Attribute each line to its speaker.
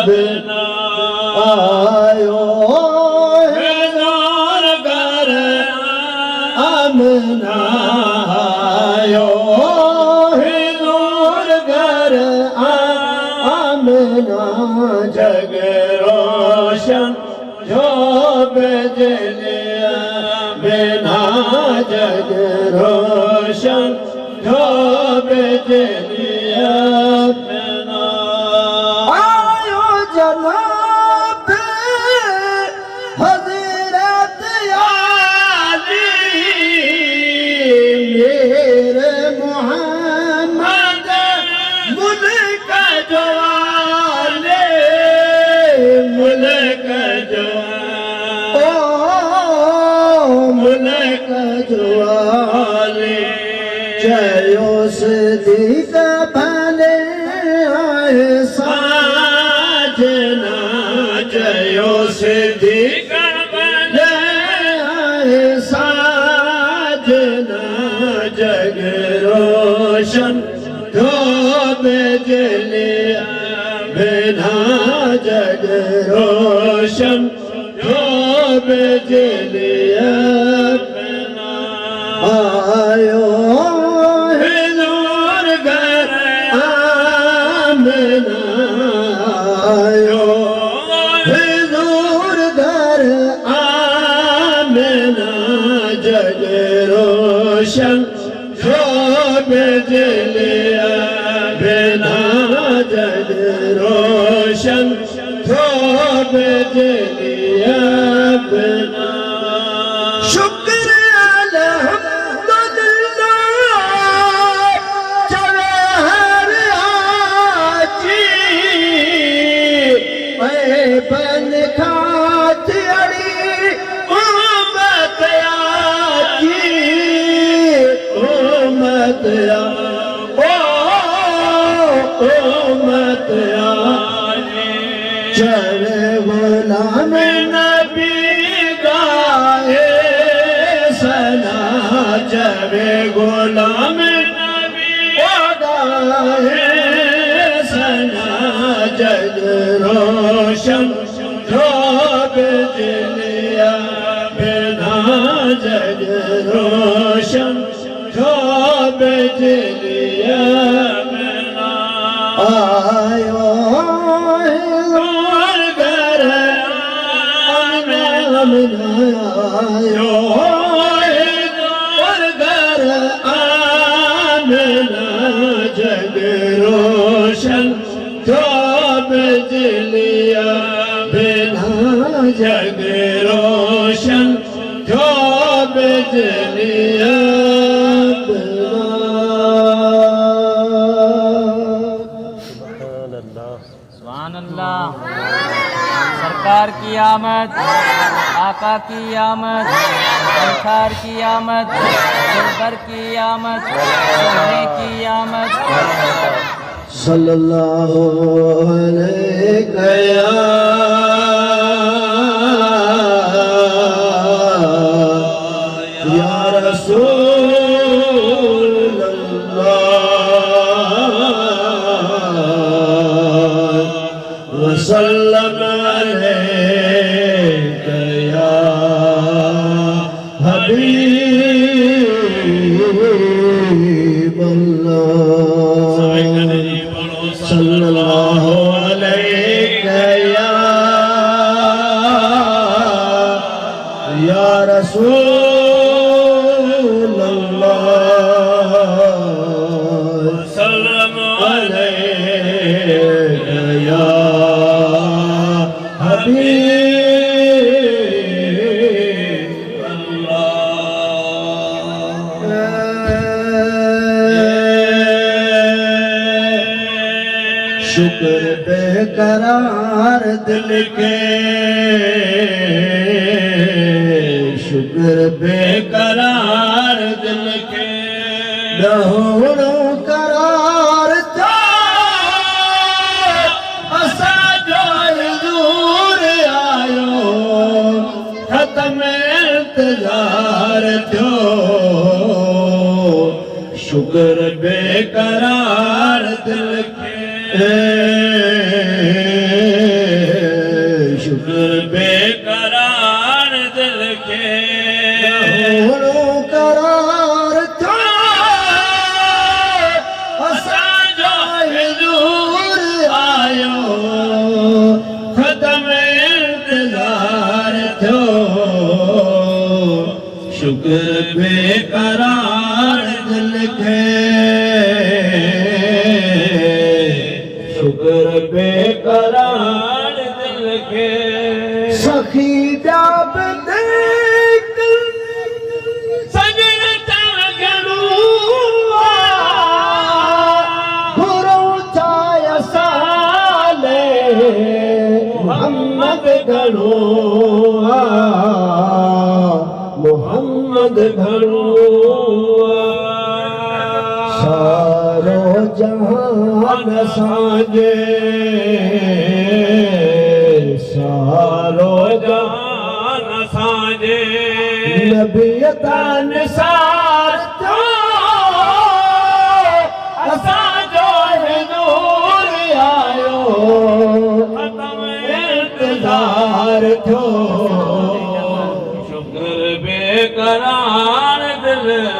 Speaker 1: बना आयो है नूर घर आमना आयो है नूर घर आमना जग रोशन जो बिजलिया बिना जग रोशन जो बिजलिया बिना आयो जनाब हज़रत आली मेरे मोहम्मद मुल्क जवाले मुल्क मुल्क जवाले जयो सिद्दीक़ भले आए साजना जयो सिद्दीक़ भले आए साजना जग रोशन जो बिजलिया बिना जग रोशन जो बिजलिया बिना आयो है नूर घर आमना आयो है नूर घर आमना जग रोशन जो बिजलिया बिना जग रोशन जो बिजलिया बिना शुक्र अल्हम्दुलिल्लाह जवाहर आजी बन खाती अड़ी उम्मत आजी उम्मत उम्मत आजी चले गुलाम नबी गाए सना चले गुलाम नबी गाए सना जग रोशन जो बिजलिया बिना जग रोशन जो बिजलिया बिना आयो नूर घर आमना आयो नूर घर आमना जग रोशन जो बिजलिया बिना जग रोशन जो बिजलिया
Speaker 2: सुभान अल्लाह। सरकार की आमद, आका की आमद, सरकार की आमद, दिलबर की आमद, सोने की आमद।
Speaker 1: सल्लल्लाहु अलैहि या रसूल अल्लाह वसल्लम अलैका या हबीब अल्लाह सल्लल्लाहु अलैका या रसूल अल्लाह सल्लल्लाहु अलैका या हबीब अल्लाह। शुक्र बेकरार दिल के शुक्र बेकरार दिल के ॾहोड़ो करार था असा जो दूर आयो खत्म इंतजार थियो शुक्र बेकरार दिल के के हुणो करार थियो असांजो हुजूर आयो ख़त्म इंतज़ार थियो शुक्र बेकरार दिल खे शुक्र बेकरार दिल खे सखी जाब देख सजन तगड़ू गुरु चाय साले मोहम्मद घणो मोहम्मद घणो सारो जहान असांजे सारो जहान असांजे नबीअ निसार थियो असांजो हुजूर आयो ख़त्म इंतज़ार थियो